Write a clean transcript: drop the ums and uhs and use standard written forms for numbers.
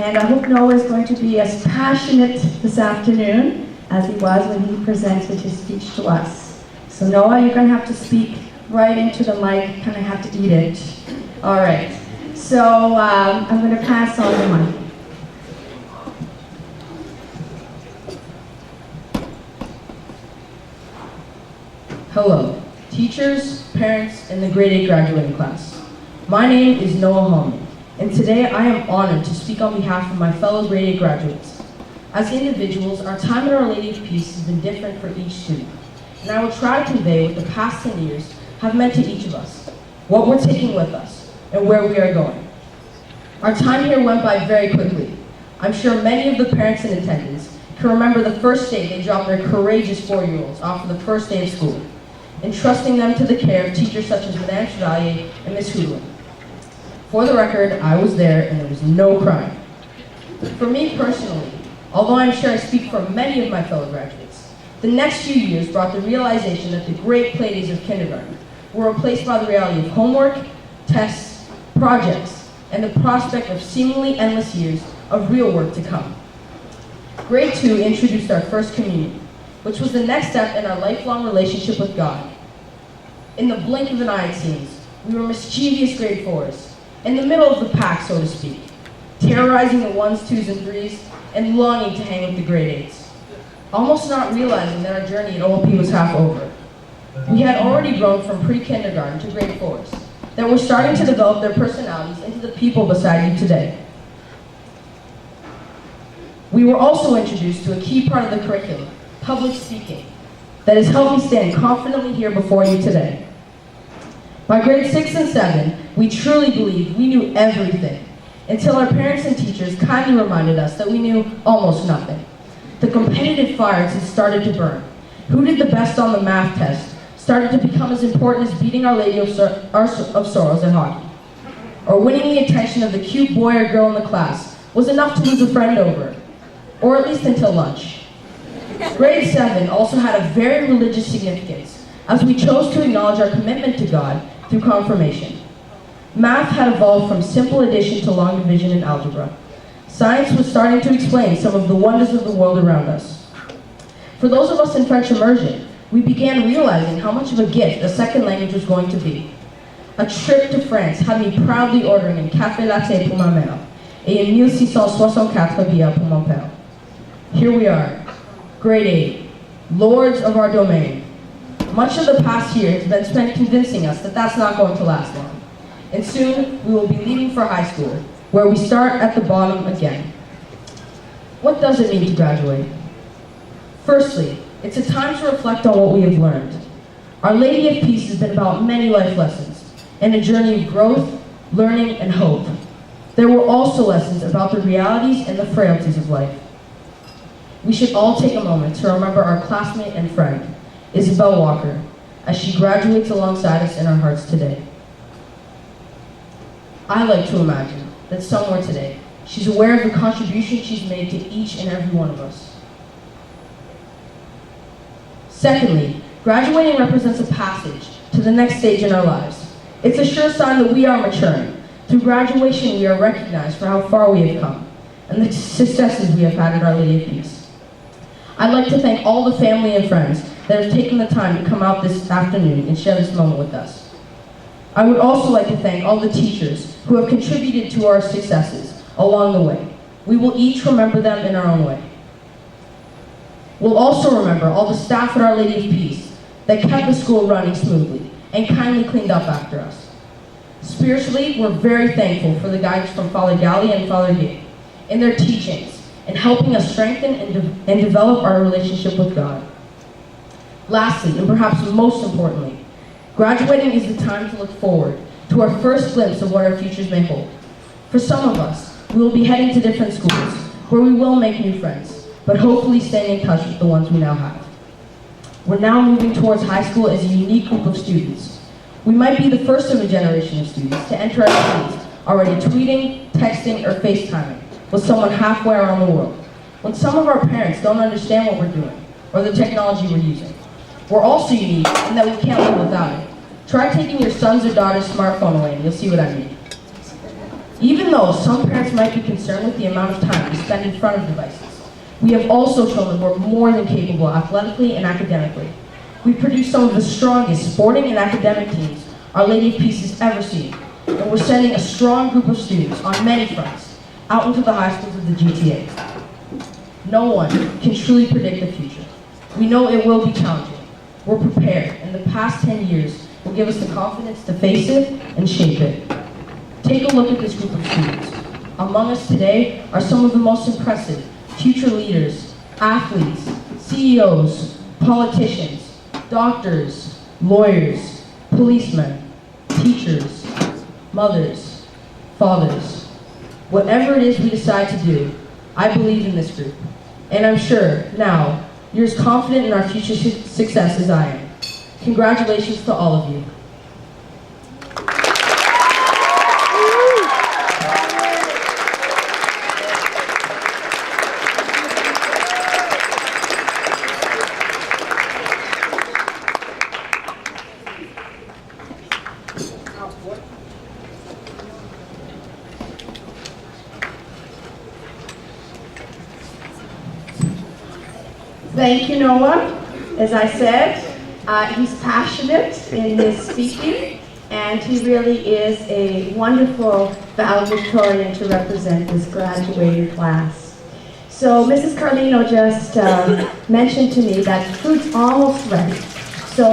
And I hope Noah is going to be as passionate this afternoon as he was when he presented his speech to us. So Noah, you're going to have to speak right into the mic, kind of have to eat it. All right. So I'm going to pass on the mic. Hello, teachers, parents, and the grade 8 graduating class. My name is Noah Hallman, and today I am honored to speak on behalf of my fellow grade 8 graduates. As individuals, our time at Our Lady of Peace has been different for each student, and I will try to convey what the past 10 years have meant to each of us, what we're taking with us, and where we are going. Our time here went by very quickly. I'm sure many of the parents in attendance can remember the first day they dropped their courageous 4-year-olds off for the first day of school, entrusting them to the care of teachers such as Madame Chevalier and Miss Hallman. For the record, I was there and there was no crying. For me personally, although I'm sure I speak for many of my fellow graduates, the next few years brought the realization that the great playdays of kindergarten were replaced by the reality of homework, tests, projects, and the prospect of seemingly endless years of real work to come. Grade 2 introduced our first communion, which was the next step in our lifelong relationship with God. In the blink of an eye, it seems, we were mischievous grade 4s, in the middle of the pack, so to speak, terrorizing the 1s, 2s, and 3s, and longing to hang with the grade 8s, almost not realizing that our journey at OLP was half over. We had already grown from pre-kindergarten to grade 4s, that were starting to develop their personalities into the people beside you today. We were also introduced to a key part of the curriculum, public speaking, that has helped me stand confidently here before you today. By grade 6 and 7, we truly believed we knew everything, until our parents and teachers kindly reminded us that we knew almost nothing. The competitive fires had started to burn. Who did the best on the math test started to become as important as beating Our Lady of Sorrows at hockey. Or winning the attention of the cute boy or girl in the class was enough to lose a friend over, or at least until lunch. Grade 7 also had a very religious significance, as we chose to acknowledge our commitment to God through confirmation. Math had evolved from simple addition to long division and algebra. Science was starting to explain some of the wonders of the world around us. For those of us in French immersion, we began realizing how much of a gift a second language was going to be. A trip to France had me proudly ordering un café latte pour ma mère et un 1664 billets pour mon père. Here we are, grade 8, lords of our domain. Much of the past year has been spent convincing us that that's not going to last long. And soon, we will be leaving for high school, where we start at the bottom again. What does it mean to graduate? Firstly, it's a time to reflect on what we have learned. Our Lady of Peace has been about many life lessons, and a journey of growth, learning, and hope. There were also lessons about the realities and the frailties of life. We should all take a moment to remember our classmate and friend, Isabel Walker, as she graduates alongside us in our hearts today. I like to imagine that somewhere today, she's aware of the contribution she's made to each and every one of us. Secondly, graduating represents a passage to the next stage in our lives. It's a sure sign that we are maturing. Through graduation, we are recognized for how far we have come and the successes we have had at Our Lady of Peace. I'd like to thank all the family and friends that have taken the time to come out this afternoon and share this moment with us. I would also like to thank all the teachers who have contributed to our successes along the way. We will each remember them in our own way. We'll also remember all the staff at Our Lady of Peace that kept the school running smoothly and kindly cleaned up after us. Spiritually, we're very thankful for the guidance from Father Galli and Father Gay in their teachings and helping us strengthen and develop our relationship with God. Lastly, and perhaps most importantly, graduating is the time to look forward to our first glimpse of what our futures may hold. For some of us, we will be heading to different schools where we will make new friends, but hopefully staying in touch with the ones we now have. We're now moving towards high school as a unique group of students. We might be the first of a generation of students to enter our schools already tweeting, texting, or FaceTiming with someone halfway around the world, when some of our parents don't understand what we're doing or the technology we're using. We're also unique in that we can't live without it. Try taking your son's or daughter's smartphone away and you'll see what I mean. Even though some parents might be concerned with the amount of time we spend in front of devices, we have also shown that we're more than capable athletically and academically. We've produced some of the strongest sporting and academic teams Our Lady of Peace has ever seen, and we're sending a strong group of students on many fronts out into the high schools of the GTA. No one can truly predict the future. We know it will be challenging. We're prepared, and the past 10 years will give us the confidence to face it and shape it. Take a look at this group of students. Among us today are some of the most impressive future leaders, athletes, CEOs, politicians, doctors, lawyers, policemen, teachers, mothers, fathers. Whatever it is we decide to do, I believe in this group. And I'm sure now you're as confident in our future success as I am. Congratulations to all of you. Thank you, Noah. As I said, he's passionate in his speaking, and he really is a wonderful valedictorian to represent this graduating class. So Mrs. Carlino just mentioned to me that food's almost ready. So